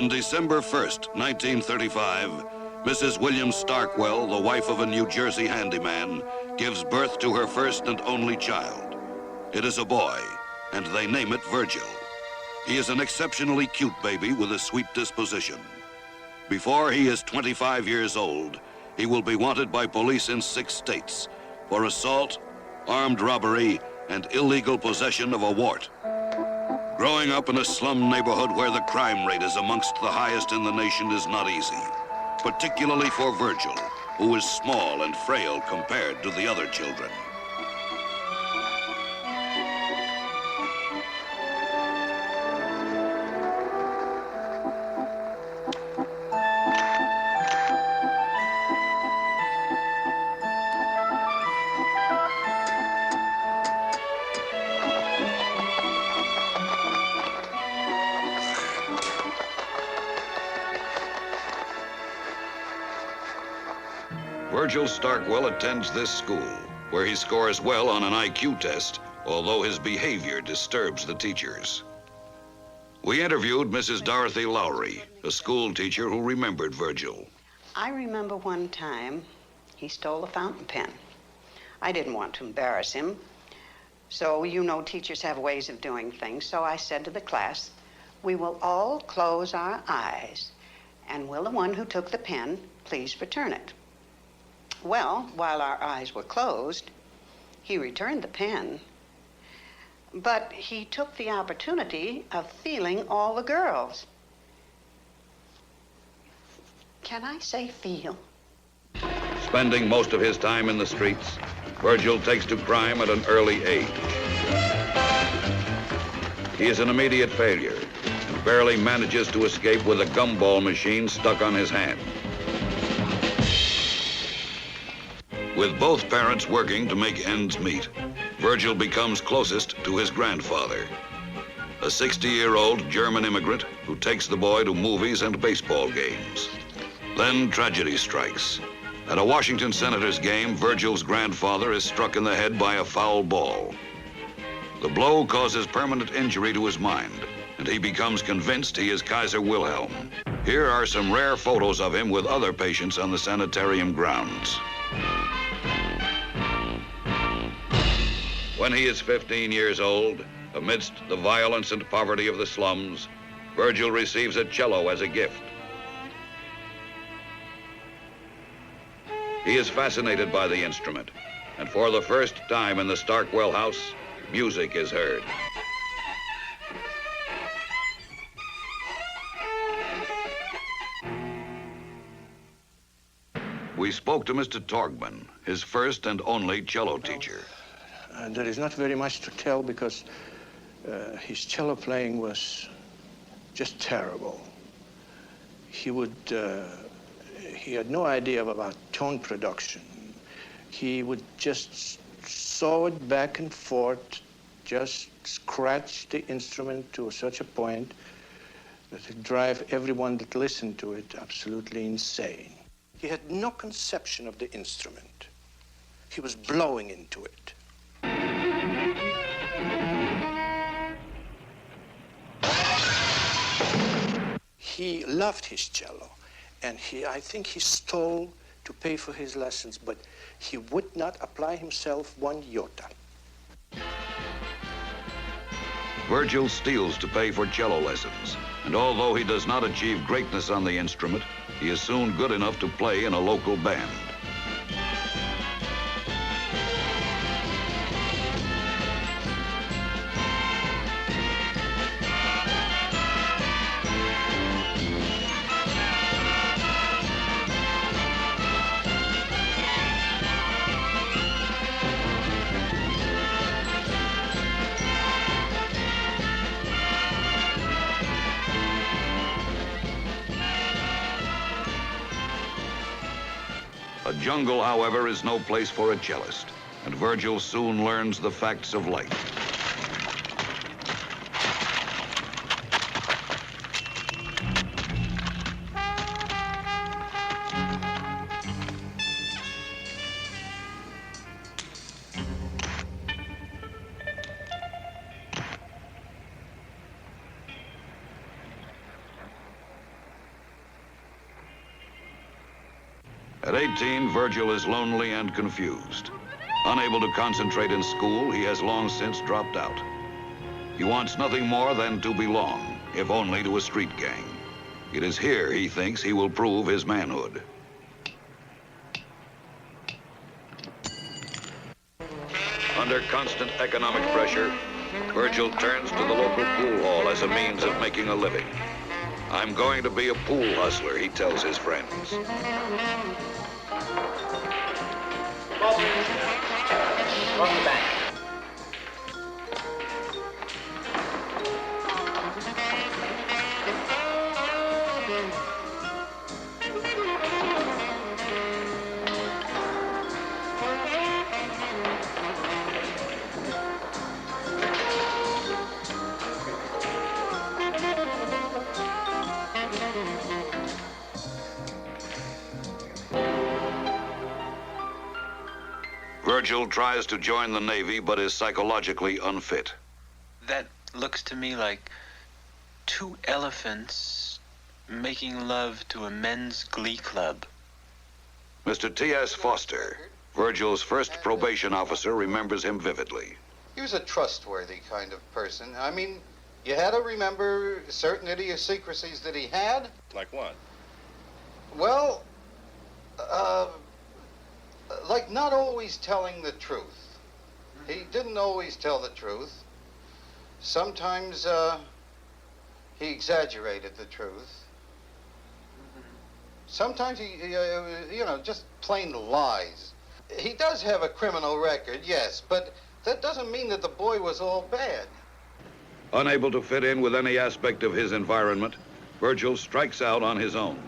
On December 1st, 1935, Mrs. William Starkwell, the wife of a New Jersey handyman, gives birth to her first and only child. It is a boy, and they name it Virgil. He is an exceptionally cute baby with a sweet disposition. Before he is 25 years old, he will be wanted by police in 6 states for assault, armed robbery, and illegal possession of a wart. Growing up in a slum neighborhood where the crime rate is amongst the highest in the nation is not easy, particularly for Virgil, who is small and frail compared to the other children. Virgil Starkwell attends this school, where he scores well on an IQ test, although his behavior disturbs the teachers. We interviewed Mrs. Dorothy Lowry, a school teacher who remembered Virgil. I remember one time he stole a fountain pen. I didn't want to embarrass him. So, you know, teachers have ways of doing things. So I said to the class, we will all close our eyes, and will the one who took the pen please return it? Well, while our eyes were closed, he returned the pen, but he took the opportunity of feeling all the girls. Can I say feel? Spending most of his time in the streets, Virgil takes to crime at an early age. He is an immediate failure and barely manages to escape with a gumball machine stuck on his hand. With both parents working to make ends meet, Virgil becomes closest to his grandfather, a 60-year-old German immigrant who takes the boy to movies and baseball games. Then tragedy strikes. At a Washington Senators game, Virgil's grandfather is struck in the head by a foul ball. The blow causes permanent injury to his mind, and he becomes convinced he is Kaiser Wilhelm. Here are some rare photos of him with other patients on the sanitarium grounds. When he is 15 years old, amidst the violence and poverty of the slums, Virgil receives a cello as a gift. He is fascinated by the instrument, and for the first time in the Starkwell house, music is heard. We spoke to Mr. Torgman, his first and only cello teacher. There is not very much to tell because his cello playing was just terrible. He had no idea about tone production. He would just saw it back and forth, just scratch the instrument to such a point that it drive everyone that listened to it absolutely insane. He had no conception of the instrument. He was blowing into it. He loved his cello, and I think he stole to pay for his lessons, but he would not apply himself one iota. Virgil steals to pay for cello lessons, and although he does not achieve greatness on the instrument, he is soon good enough to play in a local band. A jungle, however, is no place for a cellist, and Virgil soon learns the facts of life. At 18, Virgil is lonely and confused. Unable to concentrate in school, he has long since dropped out. He wants nothing more than to belong, if only to a street gang. It is here, he thinks, he will prove his manhood. Under constant economic pressure, Virgil turns to the local pool hall as a means of making a living. I'm going to be a pool hustler, he tells his friends. Welcome back. Virgil tries to join the Navy, but is psychologically unfit. That looks to me like two elephants making love to a men's glee club. Mr. T.S. Foster, Virgil's first probation officer, remembers him vividly. He was a trustworthy kind of person. I mean, you had to remember certain idiosyncrasies that he had. Like what? Well, like not always telling the truth. He didn't always tell the truth. Sometimes he exaggerated the truth. Sometimes he just plain lies. He does have a criminal record, yes, but that doesn't mean that the boy was all bad. Unable to fit in with any aspect of his environment, Virgil strikes out on his own.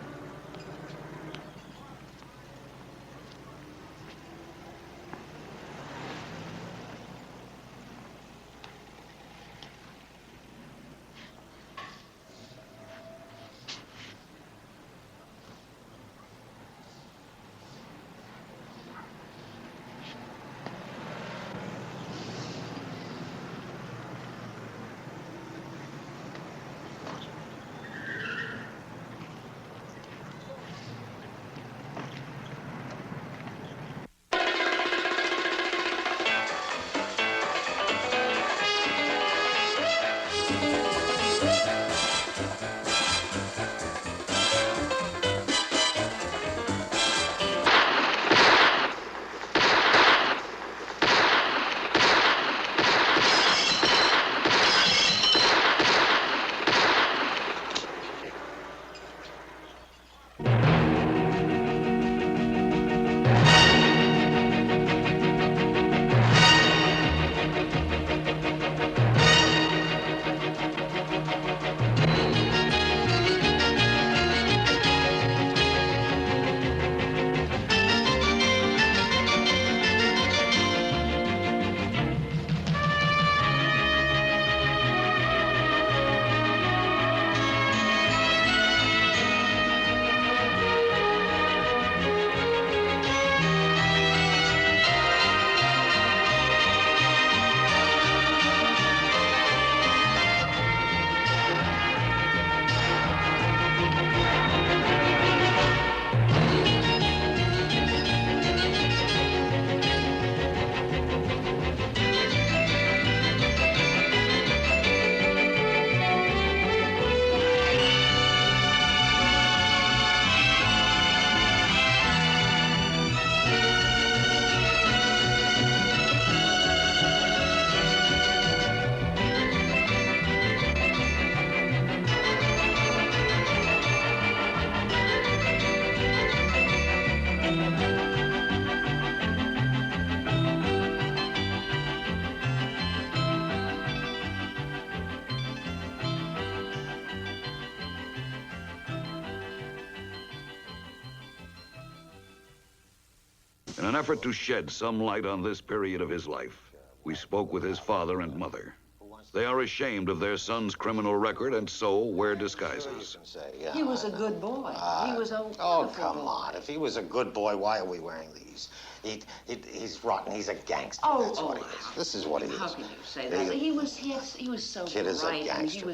In an effort to shed some light on this period of his life, we spoke with his father and mother. They are ashamed of their son's criminal record and so wear disguises. He was a good boy. He was a wonderful Oh, come boy. on. If he was a good boy, why are we wearing these? He's rotten. He's a gangster. Oh, That's what he is. This is what he is. How can you say that? He was so Kid is a bright, and he gangster. was